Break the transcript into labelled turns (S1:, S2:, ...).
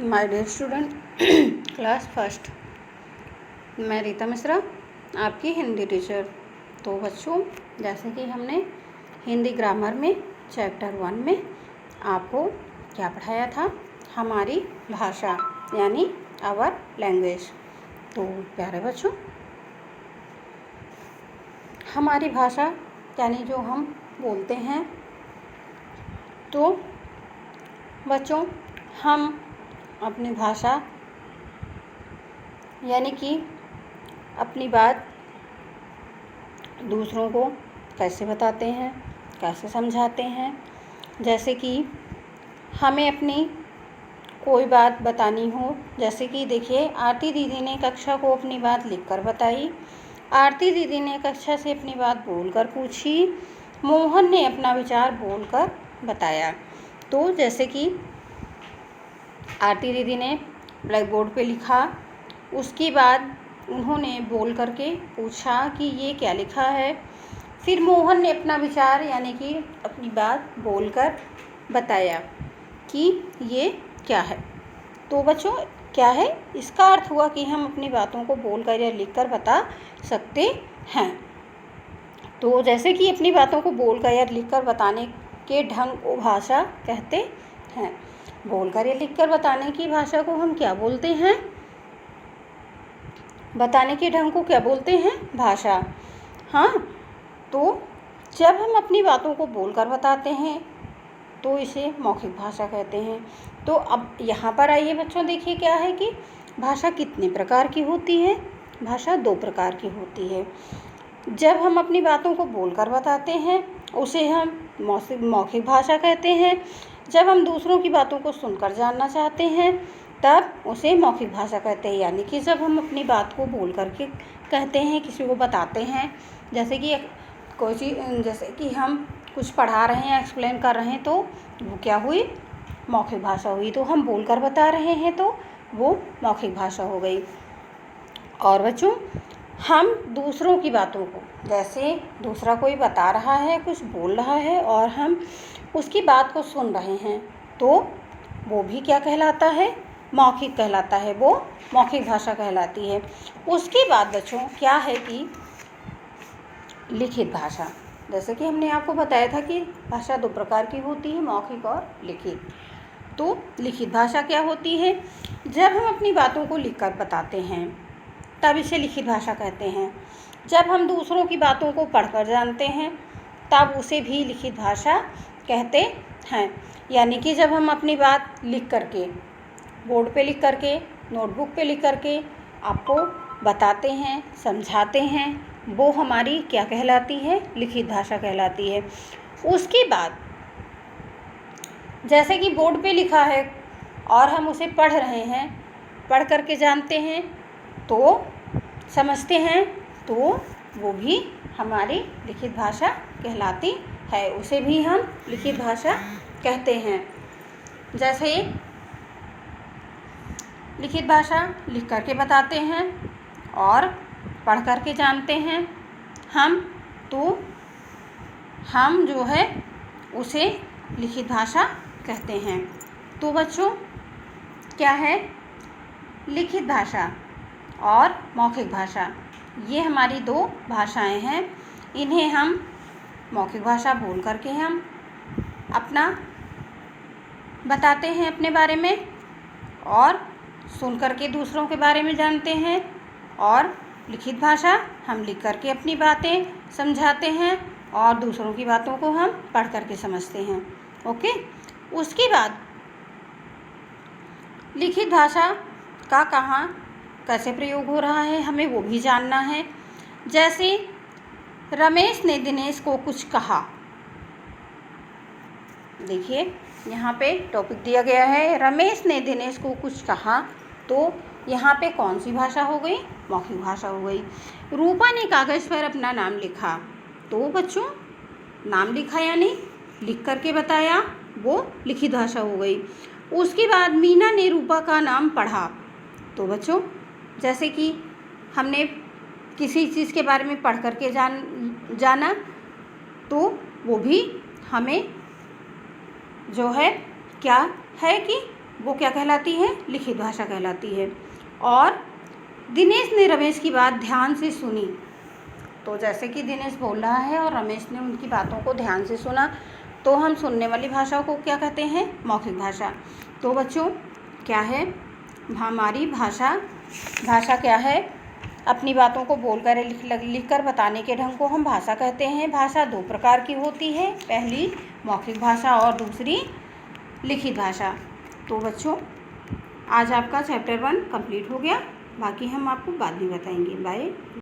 S1: My dear student, class first, मैं रीता मिश्रा, आपकी Hindi teacher. तो बच्चों, जैसे कि हमने हिंदी ग्रामर में चैप्टर 1 में आपको क्या पढ़ाया था, हमारी भाषा यानी आवर लैंग्वेज। तो प्यारे बच्चों, हमारी भाषा यानी जो हम बोलते हैं, तो बच्चों हम अपनी भाषा यानी कि अपनी बात दूसरों को कैसे बताते हैं, कैसे समझाते हैं। जैसे कि हमें अपनी कोई बात बतानी हो, जैसे कि देखिए, आरती दीदी ने कक्षा को अपनी बात लिखकर बताई, आरती दीदी ने कक्षा से अपनी बात बोलकर पूछी, मोहन ने अपना विचार बोलकर बताया। तो जैसे कि आरती दीदी ने ब्लैक बोर्ड पे लिखा, उसके बाद उन्होंने बोल करके पूछा कि ये क्या लिखा है। फिर मोहन ने अपना विचार यानी कि अपनी बात बोलकर बताया कि ये क्या है। तो बच्चों, क्या है इसका अर्थ हुआ कि हम अपनी बातों को बोलकर या लिखकर बता सकते हैं। तो जैसे कि अपनी बातों को बोलकर या लिखकर बताने के ढंग को भाषा कहते हैं। बोलकर या लिखकर बताने की भाषा को हम क्या बोलते हैं? बताने के ढंग को क्या बोलते हैं? भाषा। हाँ, तो जब हम अपनी बातों को बोलकर बताते हैं तो इसे मौखिक भाषा कहते हैं। तो अब यहाँ पर आइए बच्चों, देखिए क्या है कि भाषा कितने प्रकार की होती है। भाषा 2 प्रकार की होती है। जब हम अपनी बातों को बोलकर बताते हैं उसे हम मौखिक भाषा कहते हैं। जब हम दूसरों की बातों को सुनकर जानना चाहते हैं तब उसे मौखिक भाषा कहते हैं। यानी कि जब हम अपनी बात को बोल करके कहते हैं, किसी को बताते हैं, जैसे कि कोई चीज़, जैसे कि हम कुछ पढ़ा रहे हैं, एक्सप्लेन कर रहे हैं, तो वो क्या हुई? मौखिक भाषा हुई। तो हम बोलकर बता रहे हैं तो वो मौखिक भाषा हो गई। और बच्चों, हम दूसरों की बातों को, जैसे दूसरा कोई बता रहा है, कुछ बोल रहा है और हम उसकी बात को सुन रहे हैं, तो वो भी क्या कहलाता है? मौखिक कहलाता है। वो मौखिक भाषा कहलाती है। उसके बाद बच्चों क्या है कि लिखित भाषा। जैसे कि हमने आपको बताया था कि भाषा 2 प्रकार की होती है, मौखिक और लिखित। तो लिखित भाषा क्या होती है? जब हम अपनी बातों को लिखकर बताते हैं तब इसे लिखित भाषा कहते हैं। जब हम दूसरों की बातों को पढ़कर जानते हैं तब उसे भी लिखित भाषा कहते हैं। यानी कि जब हम अपनी बात लिख करके, बोर्ड पे लिख करके, नोटबुक पे लिख करके आपको बताते हैं, समझाते हैं, वो हमारी क्या कहलाती है? लिखित भाषा कहलाती है। उसके बाद जैसे कि बोर्ड पे लिखा है और हम उसे पढ़ रहे हैं, पढ़ करके जानते हैं, तो समझते हैं, तो वो भी हमारी लिखित भाषा कहलाती है। उसे भी हम लिखित भाषा कहते हैं। जैसे लिखित भाषा लिख करके बताते हैं और पढ़ करके जानते हैं हम, तो हम जो है उसे लिखित भाषा कहते हैं। तो बच्चों, क्या है? लिखित भाषा और मौखिक भाषा, ये हमारी 2 भाषाएं हैं। इन्हें हम मौखिक भाषा बोल करके हम अपना बताते हैं अपने बारे में, और सुन करके दूसरों के बारे में जानते हैं, और लिखित भाषा हम लिख करके अपनी बातें समझाते हैं और दूसरों की बातों को हम पढ़ करके समझते हैं। ओके। उसके बाद लिखित भाषा का कहाँ कैसे प्रयोग हो रहा है, हमें वो भी जानना है। जैसे रमेश ने दिनेश को कुछ कहा। देखिए, यहाँ पे टॉपिक दिया गया है, रमेश ने दिनेश को कुछ कहा। तो यहाँ पे कौन सी भाषा हो गई? मौखिक भाषा हो गई। रूपा ने कागज़ पर अपना नाम लिखा। तो बच्चों, नाम लिखा यानी लिख करके बताया, वो लिखित भाषा हो गई। उसके बाद मीना ने रूपा का नाम पढ़ा। तो बच्चों, जैसे कि हमने किसी चीज़ के बारे में पढ़ करके जाना, तो वो भी हमें जो है क्या है कि वो क्या कहलाती है? लिखित भाषा कहलाती है। और दिनेश ने रमेश की बात ध्यान से सुनी। तो जैसे कि दिनेश बोल रहा है और रमेश ने उनकी बातों को ध्यान से सुना, तो हम सुनने वाली भाषा को क्या कहते हैं? मौखिक भाषा। तो बच्चों क्या है हमारी भाषा क्या है? अपनी बातों को बोलकर लिख कर बताने के ढंग को हम भाषा कहते हैं। भाषा 2 प्रकार की होती है, पहली मौखिक भाषा और दूसरी लिखित भाषा। तो बच्चों आज आपका चैप्टर 1 कंप्लीट हो गया, बाकी हम आपको बाद में बताएंगे। बाय।